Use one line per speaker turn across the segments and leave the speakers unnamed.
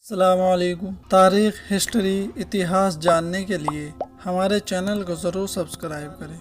السلام علیکم۔ تاریخ، ہسٹری، اتہاس جاننے کے لیے ہمارے چینل کو ضرور سبسکرائب کریں۔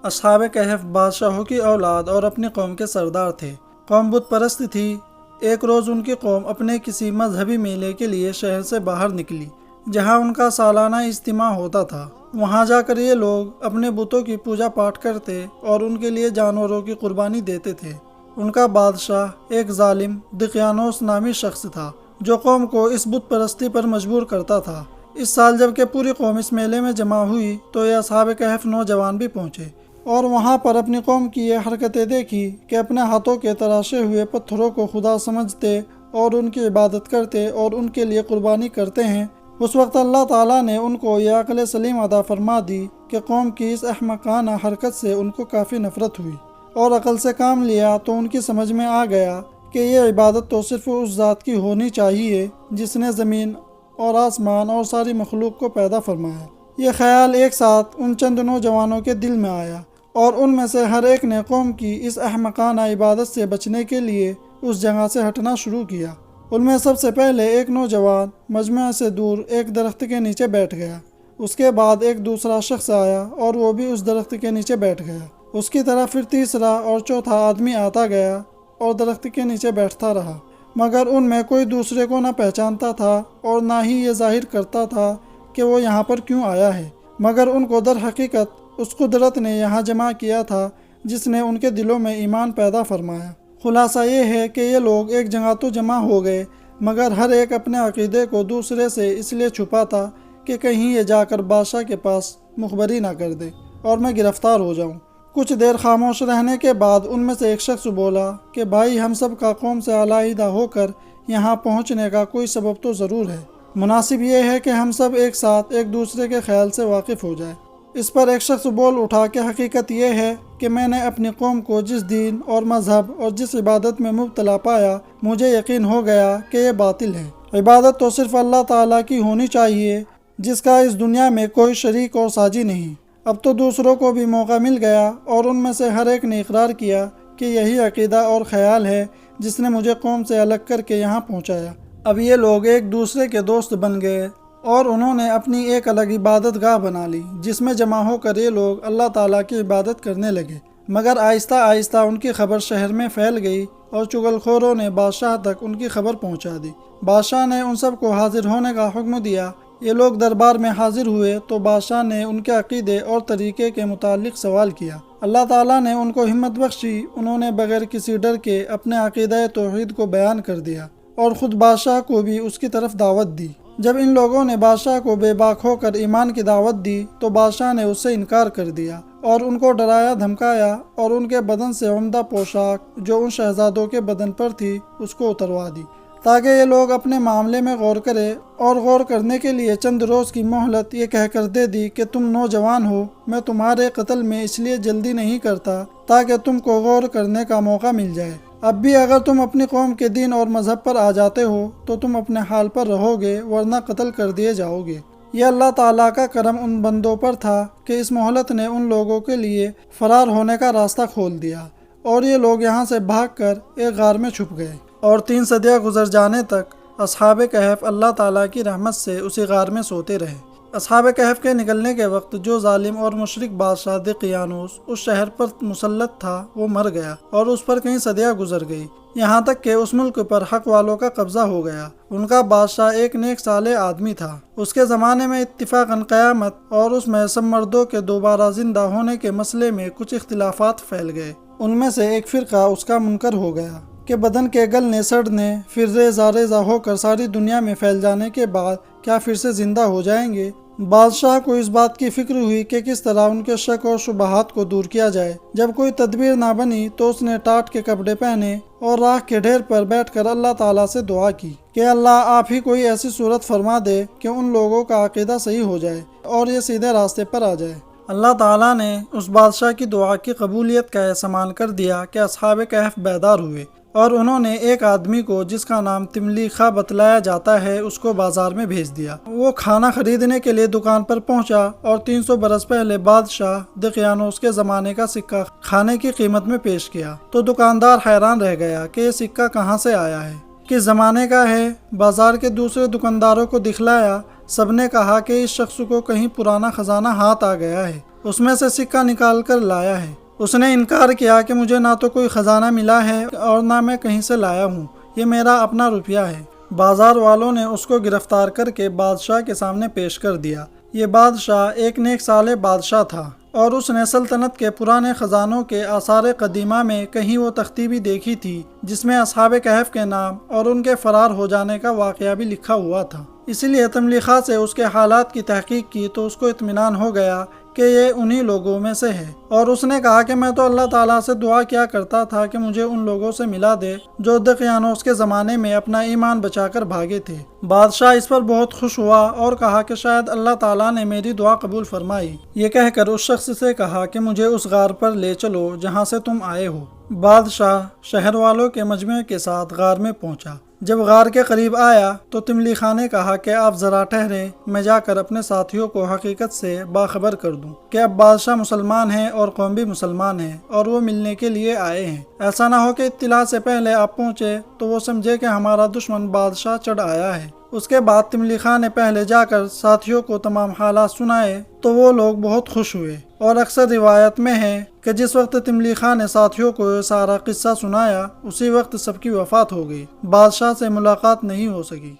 اصحاب کہف بادشاہوں کی اولاد اور اپنی قوم کے سردار تھے۔ قوم بت پرست تھی۔ ایک روز ان کی قوم اپنے کسی مذہبی میلے کے لیے شہر سے باہر نکلی، جہاں ان کا سالانہ اجتماع ہوتا تھا۔ وہاں جا کر یہ لوگ اپنے بتوں کی پوجا پاٹ کرتے اور ان کے لیے جانوروں کی قربانی دیتے تھے۔ ان کا بادشاہ ایک ظالم دقیانوس نامی شخص تھا، جو قوم کو اس بت پرستی پر مجبور کرتا تھا۔ اس سال جب کہ پوری قوم اس میلے میں جمع ہوئی تو یہ اصحاب کہف نوجوان بھی پہنچے اور وہاں پر اپنی قوم کی یہ حرکتیں دیکھی کہ اپنے ہاتھوں کے تراشے ہوئے پتھروں کو خدا سمجھتے اور ان کی عبادت کرتے اور ان کے لیے قربانی کرتے ہیں۔ اس وقت اللہ تعالیٰ نے ان کو یہ عقل سلیم عطا فرما دی کہ قوم کی اس احمقانہ حرکت سے ان کو کافی نفرت ہوئی، اور عقل سے کام لیا تو ان کی سمجھ میں آ گیا کہ یہ عبادت تو صرف اس ذات کی ہونی چاہیے جس نے زمین اور آسمان اور ساری مخلوق کو پیدا فرمایا۔ یہ خیال ایک ساتھ ان چند نوجوانوں کے دل میں آیا، اور ان میں سے ہر ایک نے قوم کی اس احمقانہ عبادت سے بچنے کے لیے اس جگہ سے ہٹنا شروع کیا۔ ان میں سب سے پہلے ایک نوجوان مجمع سے دور ایک درخت کے نیچے بیٹھ گیا۔ اس کے بعد ایک دوسرا شخص آیا اور وہ بھی اس درخت کے نیچے بیٹھ گیا۔ اس کی طرف پھر تیسرا اور چوتھا آدمی آتا گیا اور درخت کے نیچے بیٹھتا رہا، مگر ان میں کوئی دوسرے کو نہ پہچانتا تھا اور نہ ہی یہ ظاہر کرتا تھا کہ وہ یہاں پر کیوں آیا ہے، مگر ان کو در حقیقت اس قدرت نے یہاں جمع کیا تھا جس نے ان کے دلوں میں ایمان پیدا فرمایا۔ خلاصہ یہ ہے کہ یہ لوگ ایک جگہ تو جمع ہو گئے، مگر ہر ایک اپنے عقیدے کو دوسرے سے اس لیے چھپا تھا کہ کہیں یہ جا کر بادشاہ کے پاس مخبری نہ کر دے اور میں گرفتار ہو جاؤں۔ کچھ دیر خاموش رہنے کے بعد ان میں سے ایک شخص بولا کہ بھائی، ہم سب کا قوم سے علیحدہ ہو کر یہاں پہنچنے کا کوئی سبب تو ضرور ہے۔ مناسب یہ ہے کہ ہم سب ایک ساتھ ایک دوسرے کے خیال سے واقف ہو جائیں۔ اس پر ایک شخص بول اٹھا کہ حقیقت یہ ہے کہ میں نے اپنی قوم کو جس دین اور مذہب اور جس عبادت میں مبتلا پایا، مجھے یقین ہو گیا کہ یہ باطل ہے۔ عبادت تو صرف اللہ تعالیٰ کی ہونی چاہیے، جس کا اس دنیا میں کوئی شریک اور ساجی نہیں۔ اب تو دوسروں کو بھی موقع مل گیا اور ان میں سے ہر ایک نے اقرار کیا کہ یہی عقیدہ اور خیال ہے جس نے مجھے قوم سے الگ کر کے یہاں پہنچایا۔ اب یہ لوگ ایک دوسرے کے دوست بن گئے اور انہوں نے اپنی ایک الگ عبادت گاہ بنا لی، جس میں جمع ہو کر یہ لوگ اللہ تعالیٰ کی عبادت کرنے لگے۔ مگر آہستہ آہستہ ان کی خبر شہر میں پھیل گئی اور چغل خوروں نے بادشاہ تک ان کی خبر پہنچا دی۔ بادشاہ نے ان سب کو حاضر ہونے کا حکم دیا۔ یہ لوگ دربار میں حاضر ہوئے تو بادشاہ نے ان کے عقیدے اور طریقے کے متعلق سوال کیا۔ اللہ تعالیٰ نے ان کو ہمت بخشی۔ انہوں نے بغیر کسی ڈر کے اپنے عقیدہ توحید کو بیان کر دیا اور خود بادشاہ کو بھی اس کی طرف دعوت دی۔ جب ان لوگوں نے بادشاہ کو بے باک ہو کر ایمان کی دعوت دی تو بادشاہ نے اس سے انکار کر دیا اور ان کو ڈرایا دھمکایا اور ان کے بدن سے عمدہ پوشاک جو ان شہزادوں کے بدن پر تھی اس کو اتروا دی، تاکہ یہ لوگ اپنے معاملے میں غور کریں، اور غور کرنے کے لیے چند روز کی مہلت یہ کہہ کر دے دی کہ تم نوجوان ہو، میں تمہارے قتل میں اس لیے جلدی نہیں کرتا تاکہ تم کو غور کرنے کا موقع مل جائے۔ اب بھی اگر تم اپنی قوم کے دین اور مذہب پر آ جاتے ہو تو تم اپنے حال پر رہو گے، ورنہ قتل کر دیے جاؤ گے۔ یہ اللہ تعالیٰ کا کرم ان بندوں پر تھا کہ اس مہلت نے ان لوگوں کے لیے فرار ہونے کا راستہ کھول دیا، اور یہ لوگ یہاں سے بھاگ کر ایک غار میں چھپ گئے، اور 3 صدیاں گزر جانے تک اصحاب کہف اللہ تعالیٰ کی رحمت سے اسی غار میں سوتے رہے۔ اصحاب کہف کے نکلنے کے وقت جو ظالم اور مشرک بادشاہ دقیانوس اس شہر پر مسلط تھا وہ مر گیا، اور اس پر کئی صدیاں گزر گئی، یہاں تک کہ اس ملک پر حق والوں کا قبضہ ہو گیا۔ ان کا بادشاہ ایک نیک صالح آدمی تھا۔ اس کے زمانے میں اتفاقاً قیامت اور اس میں سب مردوں کے دوبارہ زندہ ہونے کے مسئلے میں کچھ اختلافات پھیل گئے۔ ان میں سے ایک فرقہ اس کا منکر ہو گیا کہ بدن کے گلنے سڑنے پھر ریزہ ریزہ ہو کر ساری دنیا میں پھیل جانے کے بعد کیا پھر سے زندہ ہو جائیں گے؟ بادشاہ کو اس بات کی فکر ہوئی کہ کس طرح ان کے شک اور شبہات کو دور کیا جائے۔ جب کوئی تدبیر نہ بنی تو اس نے ٹاٹ کے کپڑے پہنے اور راکھ کے ڈھیر پر بیٹھ کر اللہ تعالیٰ سے دعا کی کہ اللہ آپ ہی کوئی ایسی صورت فرما دے کہ ان لوگوں کا عقیدہ صحیح ہو جائے اور یہ سیدھے راستے پر آ جائے۔ اللہ تعالیٰ نے اس بادشاہ کی دعا کی قبولیت کا احسان کر دیا کہ اصحاب کہف بیدار ہوئے، اور انہوں نے ایک آدمی کو جس کا نام تملیخا بتلایا جاتا ہے اس کو بازار میں بھیج دیا۔ وہ کھانا خریدنے کے لیے دکان پر پہنچا اور 300 برس پہلے بادشاہ دقیانوس کے زمانے کا سکہ کھانے کی قیمت میں پیش کیا تو دکاندار حیران رہ گیا کہ یہ سکہ کہاں سے آیا ہے۔ کس زمانے کا ہے؟ بازار کے دوسرے دکانداروں کو دکھلایا۔ سب نے کہا کہ اس شخص کو کہیں پرانا خزانہ ہاتھ آ گیا ہے، اس میں سے سکہ نکال کر لایا ہے۔ اس نے انکار کیا کہ مجھے نہ تو کوئی خزانہ ملا ہے اور نہ میں کہیں سے لایا ہوں، یہ میرا اپنا روپیہ ہے۔ بازار والوں نے اس کو گرفتار کر کے بادشاہ کے سامنے پیش کر دیا۔ یہ بادشاہ ایک نیک صالح بادشاہ تھا اور اس نے سلطنت کے پرانے خزانوں کے آثار قدیمہ میں کہیں وہ تختی بھی دیکھی تھی جس میں اصحاب کہف کے نام اور ان کے فرار ہو جانے کا واقعہ بھی لکھا ہوا تھا۔ اسی لیے تملیخا سے اس کے حالات کی تحقیق کی تو اس کو اطمینان ہو گیا کہ یہ انہی لوگوں میں سے ہے، اور اس نے کہا کہ میں تو اللہ تعالیٰ سے دعا کیا کرتا تھا کہ مجھے ان لوگوں سے ملا دے جو دقیانوس کے زمانے میں اپنا ایمان بچا کر بھاگے تھے۔ بادشاہ اس پر بہت خوش ہوا اور کہا کہ شاید اللہ تعالیٰ نے میری دعا قبول فرمائی۔ یہ کہہ کر اس شخص سے کہا کہ مجھے اس غار پر لے چلو جہاں سے تم آئے ہو۔ بادشاہ شہر والوں کے مجمع کے ساتھ غار میں پہنچا۔ جب غار کے قریب آیا تو تملیخا نے کہا کہ آپ ذرا ٹھہریں، میں جا کر اپنے ساتھیوں کو حقیقت سے باخبر کر دوں کہ اب بادشاہ مسلمان ہیں اور قوم بھی مسلمان ہیں اور وہ ملنے کے لیے آئے ہیں۔ ایسا نہ ہو کہ اطلاع سے پہلے آپ پہنچے تو وہ سمجھے کہ ہمارا دشمن بادشاہ چڑھ آیا ہے۔ اس کے بعد تملیخا نے پہلے جا کر ساتھیوں کو تمام حالات سنائے تو وہ لوگ بہت خوش ہوئے، اور اکثر روایت میں ہے کہ جس وقت تملیخا نے ساتھیوں کو یہ سارا قصہ سنایا اسی وقت سب کی وفات ہو گئی، بادشاہ سے ملاقات نہیں ہو سکی۔